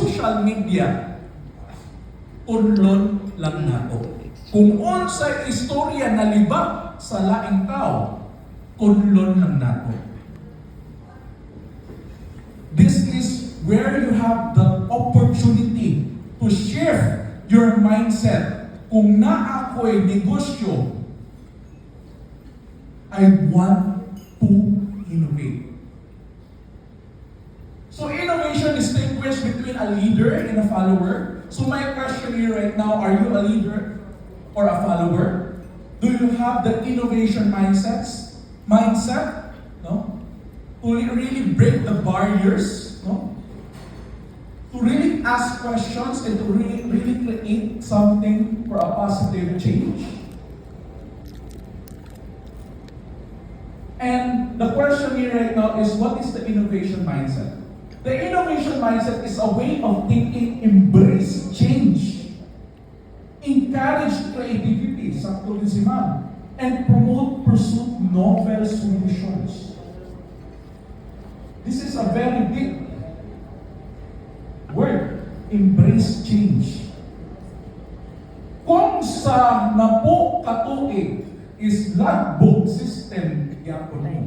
social media, unlon lang nato. Kung unsay istorya na libak sa laing tao, unlon lang nato. This is where you have the opportunity to shift your mindset. Kung na ako'y negosyo, I want to innovate. So innovation distinguishes between a leader and a follower. So my question here right now, are you a leader or a follower? Do you have the innovation mindset? No? To really break the barriers, no? To really ask questions and to really create something for a positive change. And the question here right now is, what is the innovation mindset? The innovation mindset is a way of thinking, embrace change, encourage creativity, sakto din si Ma'am, and promote pursuit novel solutions. This is a very big word, embrace change. Kung sa napo katuig is logbook system yapon mo.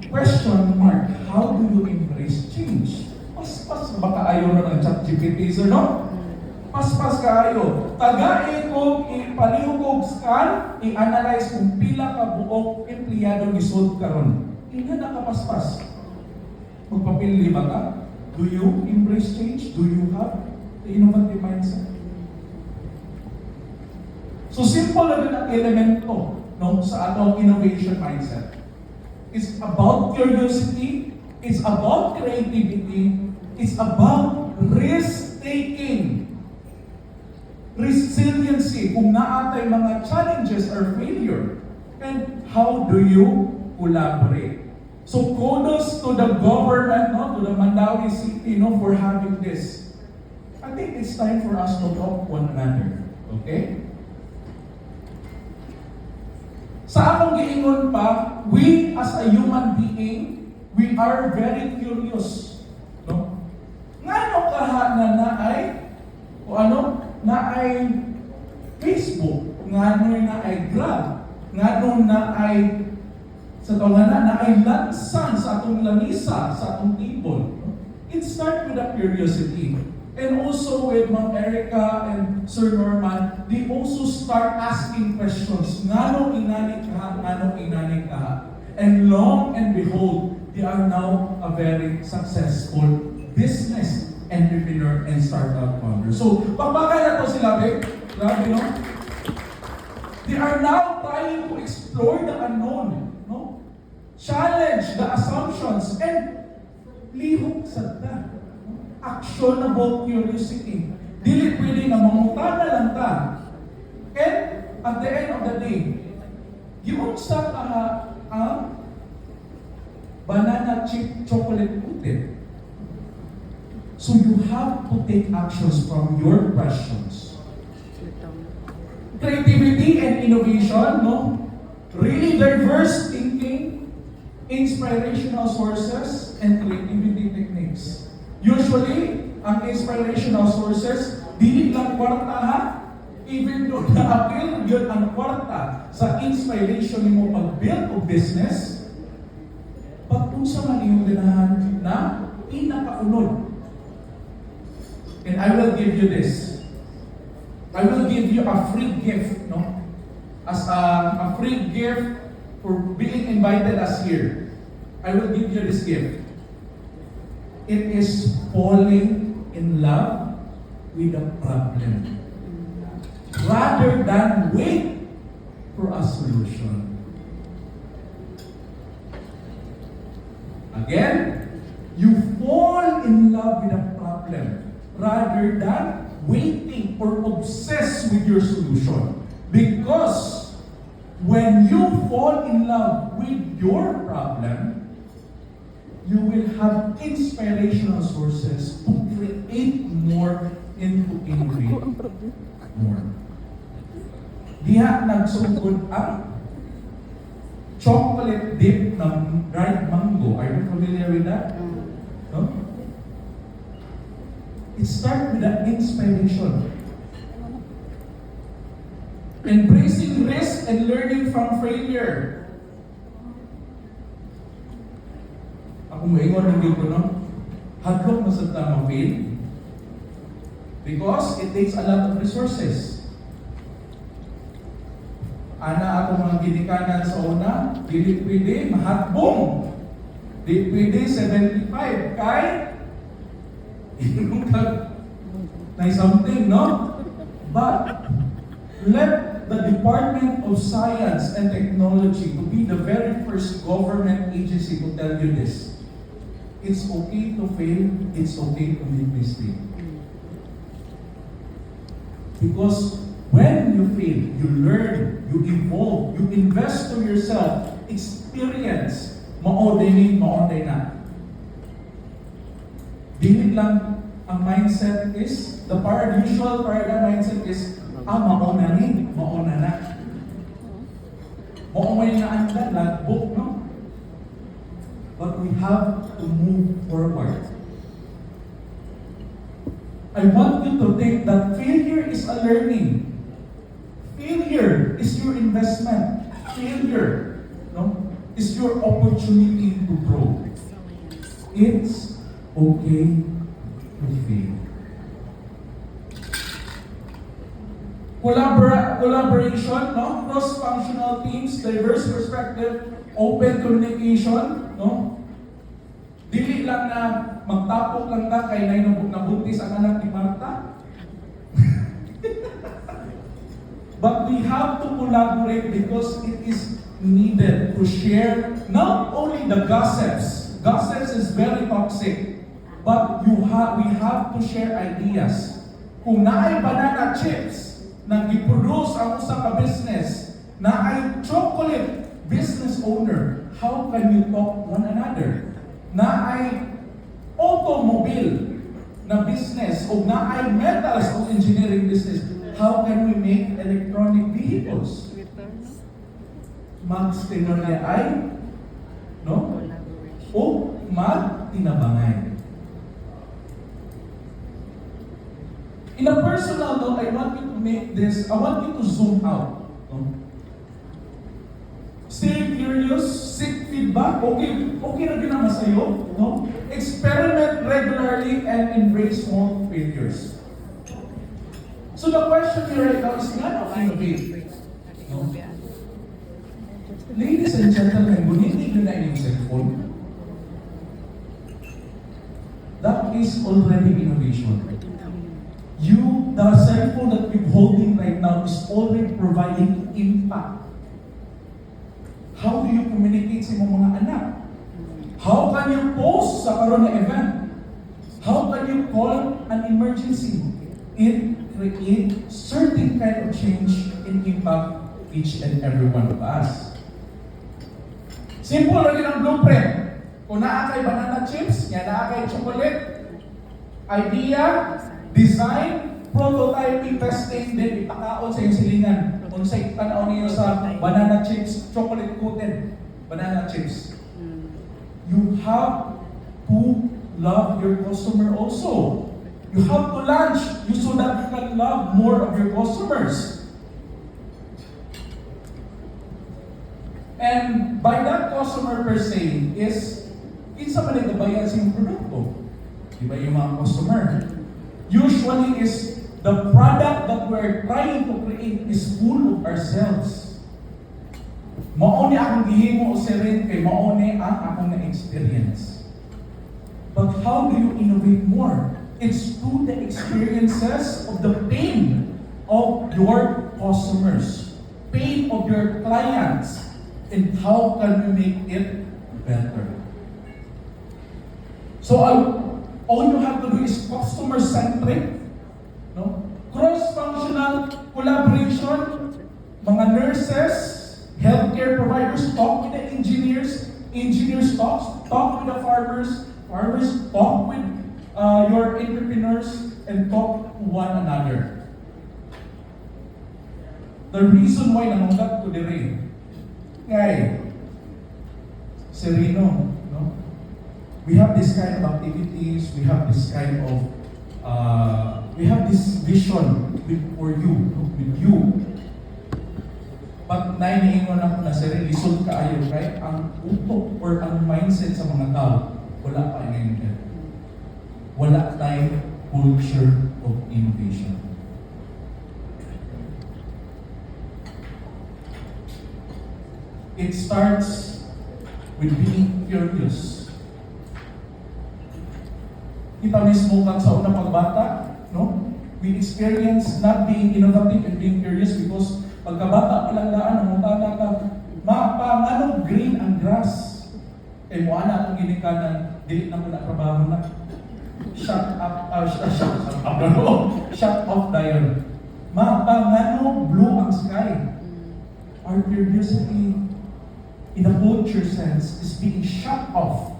Question mark, how do you embrace change? Pas-pas ba kaayo na ng ChatGPT, sir, no? Pas-pas kaayo. Tagain kong ipalihog scan, i-analyze kung pila ka buok empleyado ni sold karon. Ina nakapaspas. Magpapili ba ka? Do you embrace change? Do you have the innovative mindset? So simple na din ang elemento, no, sa atong innovation mindset. It's about curiosity, it's about creativity, it's about risk-taking, resiliency, kung naatay mga challenges or failure, and how do you collaborate. So kudos to the government, no, to the Mandawi City, no, for having this. I think it's time for us to help one another. Okay? Sa akong giingon pa, we as a human being, we are very curious. No? Ngano kaha na naay, o ano, naay Facebook, ngano naay Grab, ngano naay sa tawanan na ay lansan sa atong lamisa, sa atong table. It starts with a curiosity. And also with Ma'am Erica and Sir Norman, they also start asking questions. Ngano inani ka? Ngano inani ka? And long and behold, they are now a very successful business entrepreneur and startup founder. So, pagpakay na to sila, babe. Grabe, no? They are now trying to explore the unknown, no? Challenge the assumptions and lihok sa ta. Actionable curiosity. Dili pwede na mangutana lang ta. And at the end of the day, yung sa banana chip chocolate pudding. So you have to take actions from your questions. Creativity and innovation, no? Really diverse thinking, inspirational sources, and creativity techniques. Usually, ang inspirational sources, dili lang kwarta ha, even though na-appeal yun ang kwarta sa inspiration mo pag-build o business, pag-unsa man iyong ganahan na pinakaunod. And I will give you this. I will give you a free gift, no? As a free gift for being invited us here. I will give you this gift. It is falling in love with a problem rather than wait for a solution. Again, you fall in love with a problem rather than waiting or obsess with your solution. Because when you fall in love with your problem, you will have inspirational sources to create more and to innovate more. Diha nagsugod ang chocolate dip ng dried mango. Are you familiar with that? No? It starts with the inspiration. Embracing risk and learning from failure. Ako maingon ng ko, no? Hadlok na sa tama fail. Because it takes a lot of resources. Ana ako mga ginikanan sa una, dili pwede mahatbong. Dili pwede 75 kay na something, no? But let the Department of Science and Technology to be the very first government agency to tell you this. It's okay to fail, it's okay to make mistakes. Because when you fail, you learn, you evolve, you invest to yourself, experience, maoday na. Dili lang ang mindset is, the usual paradigm mindset is, mauna na. Maumay na ang lagbok, no? But we have to move forward. I want you to think that failure is a learning. Failure is your investment. Failure, no, is your opportunity to grow. It's okay to fail. Collaboration, no? Cross-functional teams, diverse perspective, open communication, no? Dili lang na magtapok lang ka kay nabuntis ang anak ni Marta. But we have to collaborate because it is needed to share not only the gossips. Gossips is very toxic. But we have to share ideas. Kung naay banana chips na giproduce ang usa ka business, naay chocolate business owner, how can you talk one another? Naay automobile na business o naay metals o engineering business, how can we make electronic vehicles? Magstenoria ay, no? O magtinabangay. In a personal note, I want you to make this, I want you to zoom out. No? Stay curious, seek feedback. Okay na din naman sa'yo. No? Experiment regularly and embrace small failures. So the question here right now is not innovate. No? Ladies and gentlemen, gunitin nyo na inyong cellphone. That is already innovation. The cellphone that you're holding right now is already providing impact. How do you communicate sa iyong mga anak? How can you post sa karon na event? How can you call an emergency? It creates certain kind of change and impact each and every one of us. Simple rin ang blueprint. Kung naakay banana chips, yan naakay chocolate, idea, design, prototyping, testing, then ipakaon sa iyong silingan. Kung sa'yo tanaw niyo sa banana chips, chocolate coated banana chips. You have to love your customer also. You have to launch so that you can love more of your customers. And by that customer per se is, kinsa man nagabayan sa iyong produkto. Diba yung mga customer? Usually is the product that we're trying to create is full of ourselves. Maone akong gihimo o sirin kay maone ang akong na-experience. But how do you innovate more? It's through the experiences of the pain of your customers, pain of your clients, and how can we make it better? So all you have to do is customer-centric, no? Cross-functional collaboration, mga nurses, healthcare providers, talk with the engineers talk with the farmers talk with your entrepreneurs, and talk to one another. The reason why nangundat ko dire, ngay, Sereno, no? We have this kind of activities, we have this kind of we have this vision for you, with you. But nainiingon ako na sir, lisod kaayo kay ang utok or ang mindset sa mga tao, wala pa ngayon. Wala tayong culture of innovation. It starts with being curious. Kita mismo kan sa unang pagbata, no? We experience not being innovative and being curious because pagkabata pa lang daan, ang mutana ka, mapanganong green ang grass. Eh, mo ana akong ginikanan, dili na mo na trabaho na. Shut off dial. Mapanganong blue ang sky. Our curiosity, in a culture sense, is being shut off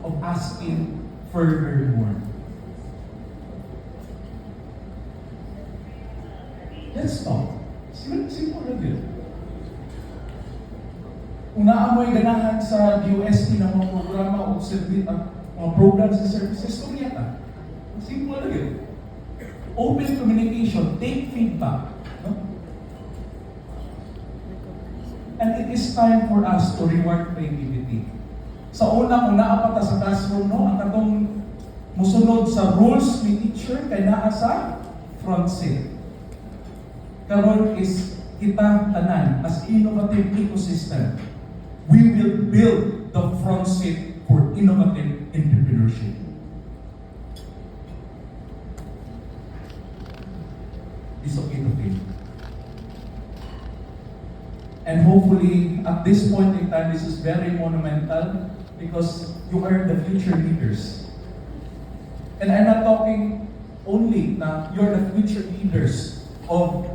of asking furthermore. Let's talk. Simple lang yun. Kung naamoy ganahan sa DOST ng mga programa o mga programs and services, kung yata. Simple lang yun. Open communication, take feedback. No? And it is time for us to reward creativity. Sa una, kung naapata sa classroom, no, ang katong musunod sa rules ni teacher kay naa sa front seat. Karon is kita tanan as innovative ecosystem. We will build the front seat for innovative entrepreneurship. It's okay to fail. And hopefully, at this point in time, this is very monumental because you are the future leaders. And I'm not talking only na you're the future leaders of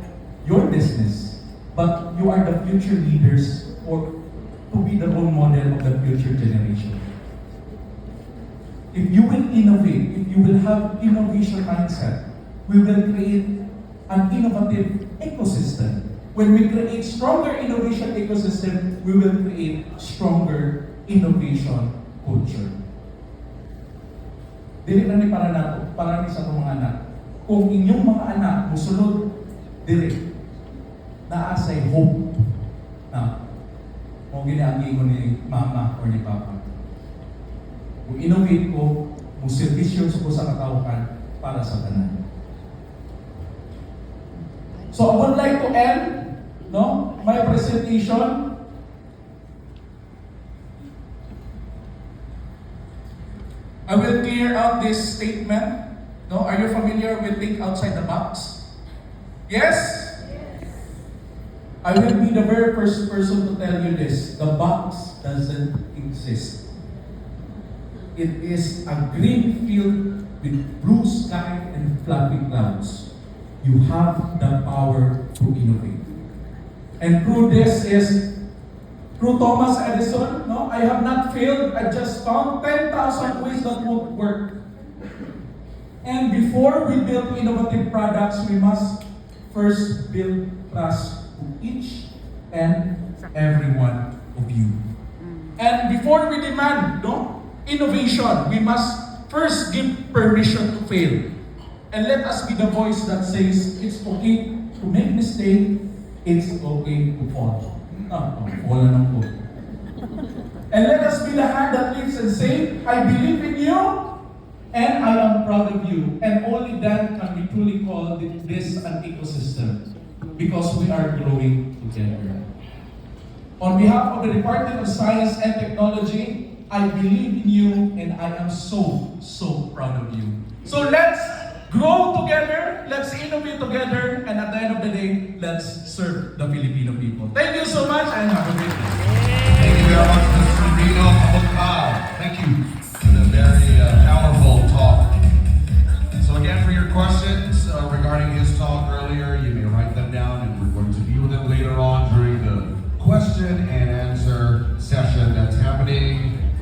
your business, but you are the future leaders or to be the role model of the future generation. If you will innovate, if you will have innovation mindset, we will create an innovative ecosystem. When we create stronger innovation ecosystem, we will create stronger innovation culture. Dili na ni para nato, para ni sa mga anak. Kung inyong mga anak musulod dili, naasay hope na o ginaagi ko ni mama or ni papa. Kung innovate ko, kung servisyo ko sa katawhan para sa tanan. So I would like to end my presentation. I will clear out this statement. No, are you familiar with think outside the box? Yes? I will be the very first person to tell you this. The box doesn't exist. It is a green field with blue sky and fluffy clouds. You have the power to innovate. And through this is, through Thomas Edison, I have not failed. I just found 10,000 ways that won't work. And before we build innovative products, we must first build trust to each and every one of you. And before we demand innovation, we must first give permission to fail. And let us be the voice that says it's okay to make mistake, it's okay to fall. Wala nang po. And let us be the hand that lifts and say, I believe in you, and I am proud of you. And only then can we truly call this an ecosystem, because we are growing together. On behalf of the Department of Science and Technology, I believe in you, and I am so proud of you. So let's grow together, let's innovate together, and at the end of the day, let's serve the Filipino people. Thank you so much, and have a great day. Thank you very much, Mr. Dino Kapagkal. Thank you.